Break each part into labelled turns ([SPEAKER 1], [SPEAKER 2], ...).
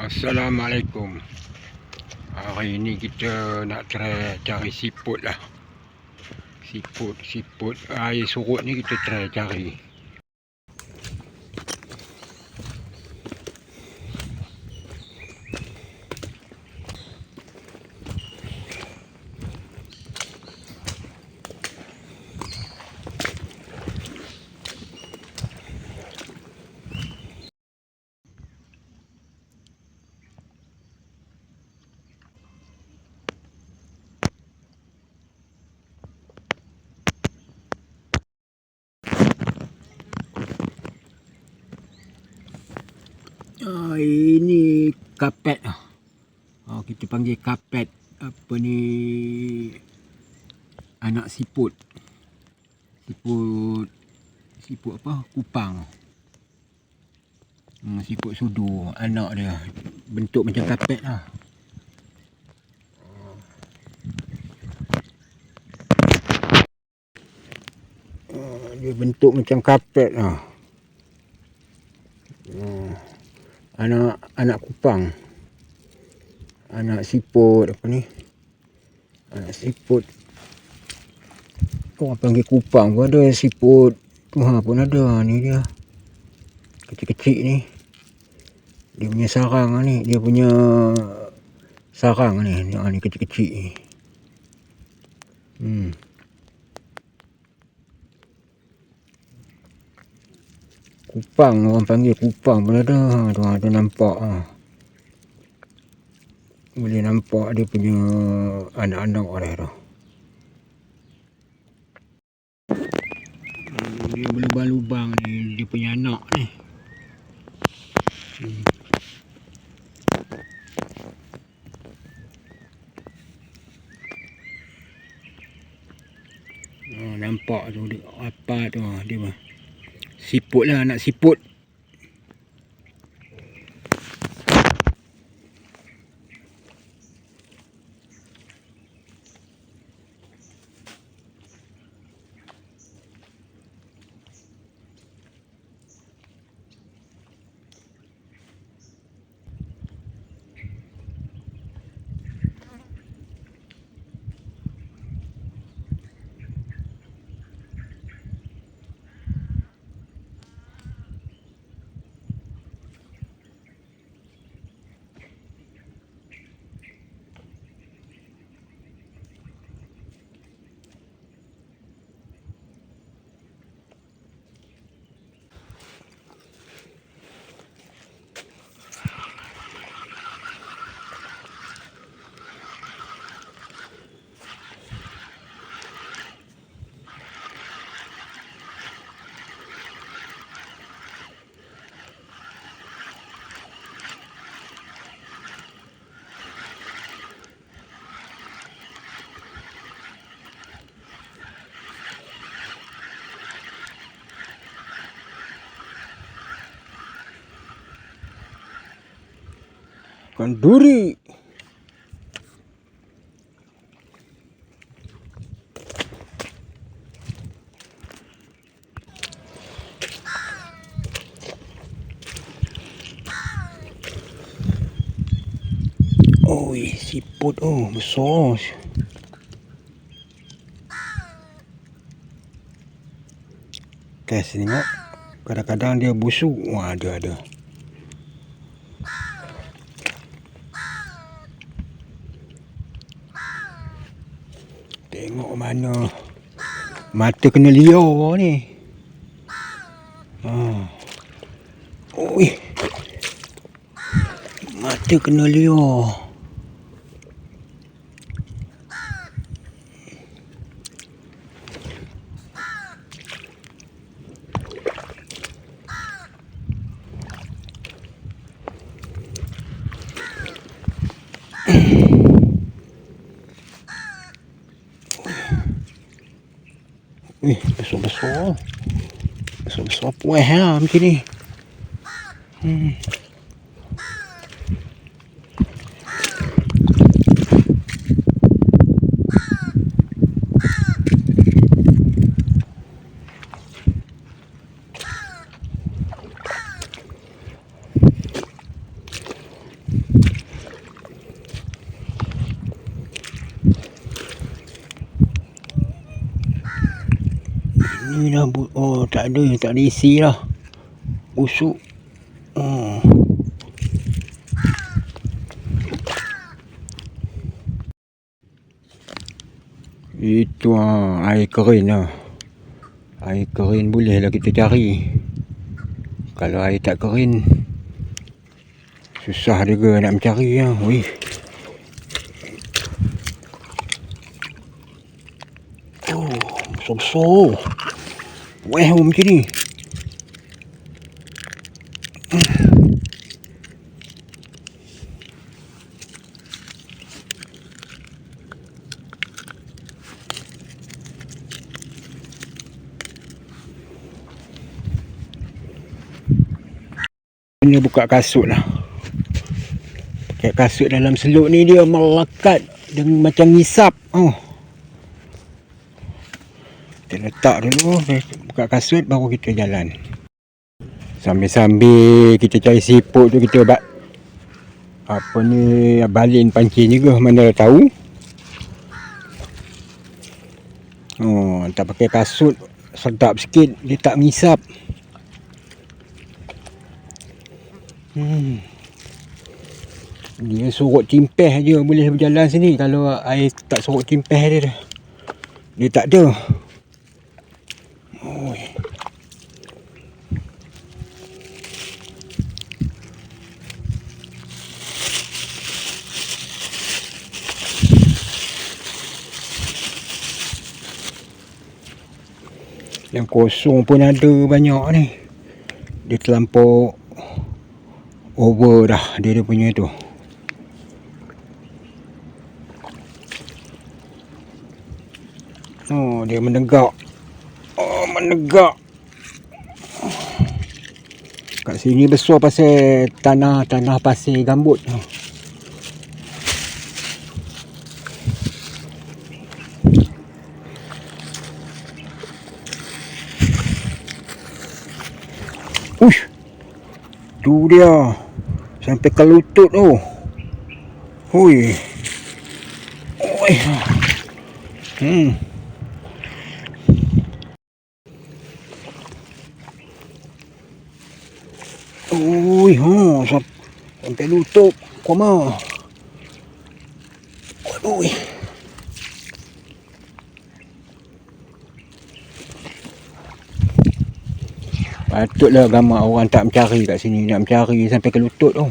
[SPEAKER 1] Assalamualaikum. Hari ni kita nak try cari siput lah. Siput air surut ni kita try cari. Ini kapet. Kita panggil kapet. Apa ni, anak siput. Siput apa? Kupang. Siput sudu. Anak dia bentuk macam kapet lah. Dia bentuk macam kapet lah. Anak kupang, anak siput apa ni, anak siput orang panggil kupang pun ada, siput tuha pun ada. Ni dia kecil-kecil ni, dia punya sarang ni, dia punya sarang ni, ni kecil-kecil ni. Kupang, orang panggil kupang pun ada. Tu nampak boleh nampak dia punya anak-anak dia tu. Dia berlubang-lubang ni, dia punya anak ni. Nampak tu dia, apa tu dia siput lah, anak siput. Kanduri. Siput besar. Test tengok. Kadang-kadang dia busuk. Ada. Tengok mana mata kena liar ni. Mata kena liar. Besar puas lah macam ni. Ni dah oh tak ada isi lah. Busuk. Itu air kering lah. Air kering boleh lah kita cari. Kalau air tak kering, susah juga nak mencari lah. Wih. Besar-besar. Weh macam ni. Ini buka kasut lah. Pakai kasut dalam seluk ni dia melekat dengan macam ngisap. Kita letak dulu, buka kasut baru kita jalan. Sambil-sambil kita cari siput tu, kita balin pancing juga, mana dah tahu. Tak pakai kasut sedap sikit, dia tak mengisap. Dia sorok cimpeh je boleh berjalan sini. Kalau air tak sorok cimpeh dia tak ada. Yang kosong pun ada banyak ni. Dia terlampau over dah dia punya tu. Dia menegak. Menegak. Kat sini besar pasal tanah pasir gambut. Uish. Tu dia. Sampai ke lutut tu. Hui. Oi. Ui, sampai lutut koma. Ui. Patutlah gambar orang tak mencari kat sini, nak mencari sampai ke lutut tu.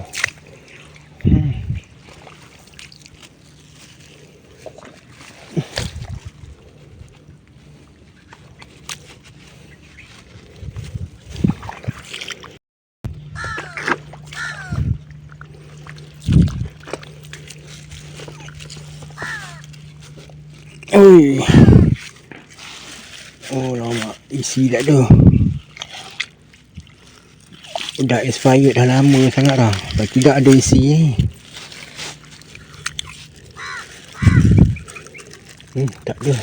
[SPEAKER 1] Oi. Lama isi tak ada. Dah expired dah lama sangat dah. Tidak ada isi ni. Tak ada.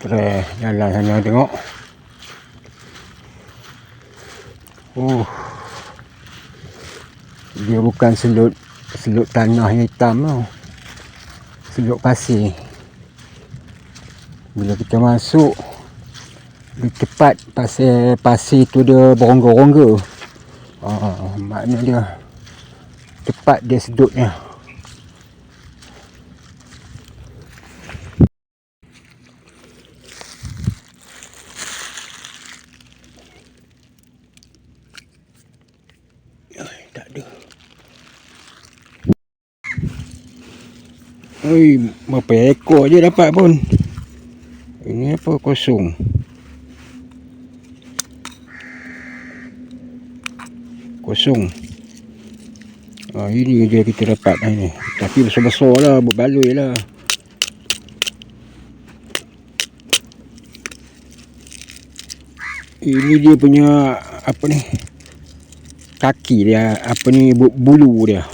[SPEAKER 1] Terus jalan sana tengok. Dia bukan selut tanah hitam tau. Selut pasir. Bila kita masuk, dia cepat pasir tu dia berongga-rongga. Maknanya dia cepat dia sedutnya. Tak ada. Berapa ekor je dapat pun. Ini apa kosong. Ini je kita dapat ni. Tapi besar-besar lah, berbaloi lah. Ini dia punya apa ni? Kaki dia, bulu dia.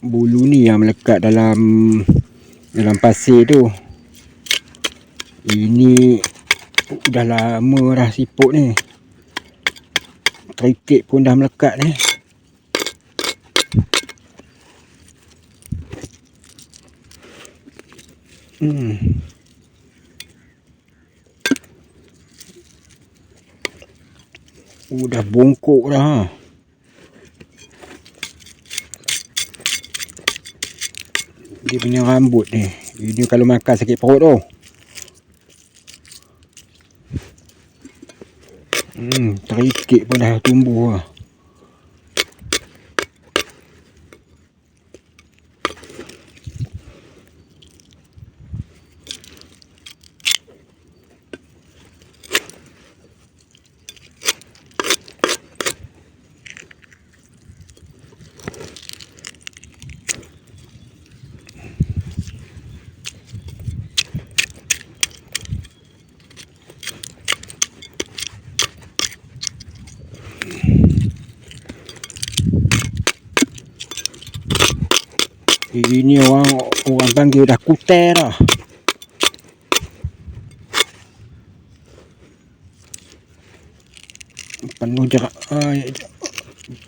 [SPEAKER 1] Bulu ni yang melekat dalam dalam pasir tu. Ini dah lama dah siput ni. Kritik pun dah melekat ni. Dah bongkok dah. Dia punya rambut ni. Ini kalau makan sakit perut tu. Terikik pun dah tumbuh lah. Ini orang panggil dah kuter dah. Penuh jerak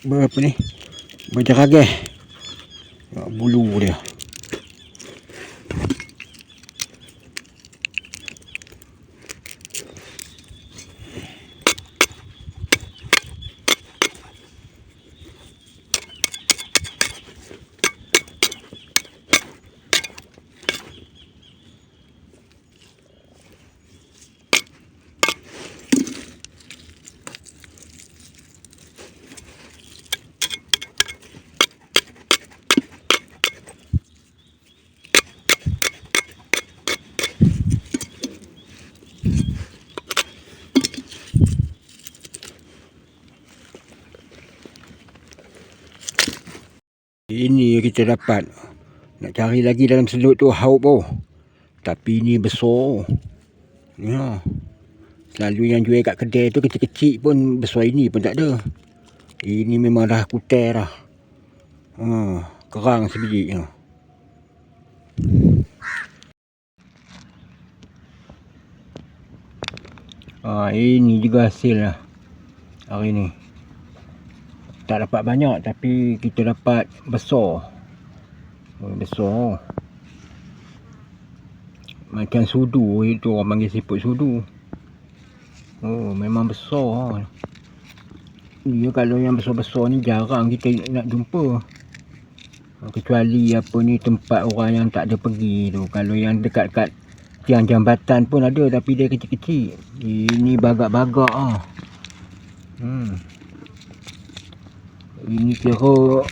[SPEAKER 1] berapa ni? Berjerageh. Bulu dia. Ini kita dapat. Nak cari lagi dalam selut tu haup tu. Tapi ni besar. Ya. Selalu yang jual kat kedai tu kecil-kecil pun besar, ini pun tak ada. Ini memang dah kuter dah. Kerang sebiji. Ini juga hasil lah hari ni. Tak dapat banyak tapi kita dapat besar. Besar. Macam sudu itu, orang panggil siput sudu. Memang besar. Dia kalau yang besar-besar ni jarang kita nak jumpa. Kecuali apa ni, tempat orang yang tak ada pergi tu. Kalau yang dekat-dekat tiang jambatan pun ada, tapi dia kecil-kecil. Ini bagak-bagak ah. Ini kira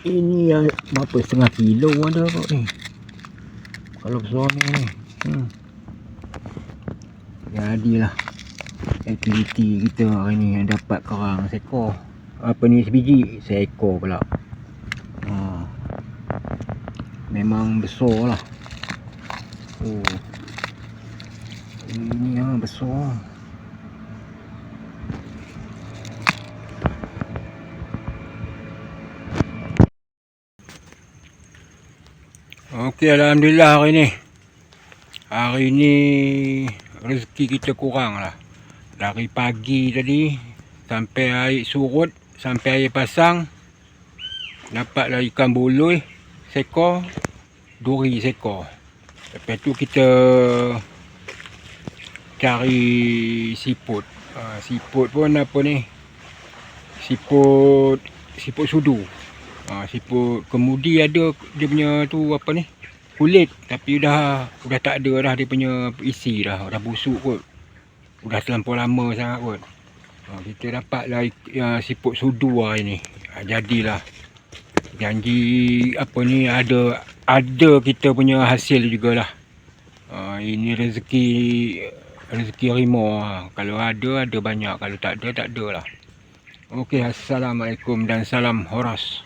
[SPEAKER 1] ini yang berapa, setengah kilo ada kot ni. Kalau besar ni. Jadilah aktiviti kita hari ni yang dapat kerang seekor. Apa ni, sebiji, seekor pula. Memang besar lah. Ini yang besar. Okey, alhamdulillah hari ni rezeki kita kurang lah. Dari pagi tadi sampai air surut, sampai air pasang, dapatlah ikan boloi seekor, duri seekor. Lepas tu kita cari siput. Siput pun apa ni, siput sudu. Siput kemudi ada dia punya tu apa ni, kulit, tapi dah tak ada dah dia punya isi dah busuk kot. Dah terlampau lama sangat kot. Kita dapatlah siput sudu hari ni. Jadilah janji apa ni, ada kita punya hasil jugalah. Ini rezeki harimau. Kalau ada banyak, kalau tak ada lah. Okey, assalamualaikum dan salam horas.